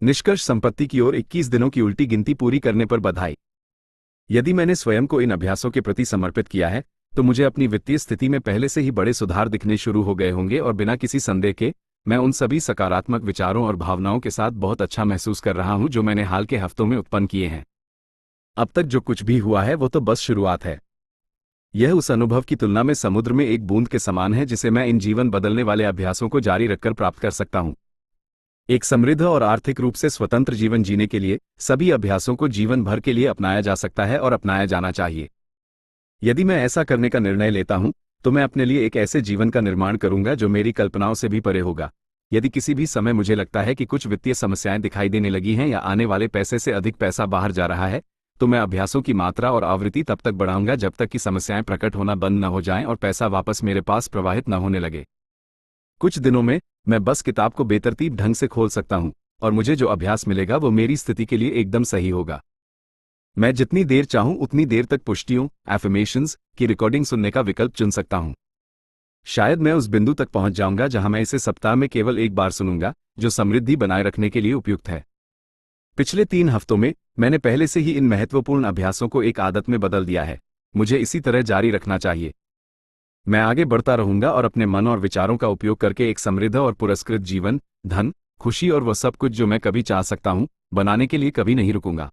निष्कर्ष संपत्ति की ओर 21 दिनों की उल्टी गिनती पूरी करने पर बधाई। यदि मैंने स्वयं को इन अभ्यासों के प्रति समर्पित किया है तो मुझे अपनी वित्तीय स्थिति में पहले से ही बड़े सुधार दिखने शुरू हो गए होंगे और बिना किसी संदेह के मैं उन सभी सकारात्मक विचारों और भावनाओं के साथ बहुत अच्छा महसूस कर रहा हूं जो मैंने हाल के हफ्तों में उत्पन्न किए हैं। अब तक जो कुछ भी हुआ है वो तो बस शुरुआत है। यह उस अनुभव की तुलना में समुद्र में एक बूंद के समान है जिसे मैं इन जीवन बदलने वाले अभ्यासों को जारी रखकर प्राप्त कर सकता हूं। एक समृद्ध और आर्थिक रूप से स्वतंत्र जीवन जीने के लिए सभी अभ्यासों को जीवन भर के लिए अपनाया जा सकता है और अपनाया जाना चाहिए। यदि मैं ऐसा करने का निर्णय लेता हूं तो मैं अपने लिए एक ऐसे जीवन का निर्माण करूंगा जो मेरी कल्पनाओं से भी परे होगा। यदि किसी भी समय मुझे लगता है कि कुछ वित्तीय समस्याएं दिखाई देने लगी हैं या आने वाले पैसे से अधिक पैसा बाहर जा रहा है तो मैं अभ्यासों की मात्रा और आवृत्ति तब तक बढ़ाऊंगा जब तक कि समस्याएं प्रकट होना बंद न हो जाएं और पैसा वापस मेरे पास प्रवाहित न होने लगे। कुछ दिनों में मैं बस किताब को बेतरतीब ढंग से खोल सकता हूं और मुझे जो अभ्यास मिलेगा वो मेरी स्थिति के लिए एकदम सही होगा। मैं जितनी देर चाहूं उतनी देर तक पुष्टियों एफर्मेशंस की रिकॉर्डिंग सुनने का विकल्प चुन सकता हूं। शायद मैं उस बिंदु तक पहुंच जाऊंगा जहां मैं इसे सप्ताह में केवल एक बार सुनूंगा, जो समृद्धि बनाए रखने के लिए उपयुक्त है। पिछले 3 हफ्तों में मैंने पहले से ही इन महत्वपूर्ण अभ्यासों को एक आदत में बदल दिया है। मुझे इसी तरह जारी रखना चाहिए। मैं आगे बढ़ता रहूंगा और अपने मन और विचारों का उपयोग करके एक समृद्ध और पुरस्कृत जीवन, धन, खुशी और वह सब कुछ जो मैं कभी चाह सकता हूं, बनाने के लिए कभी नहीं रुकूंगा।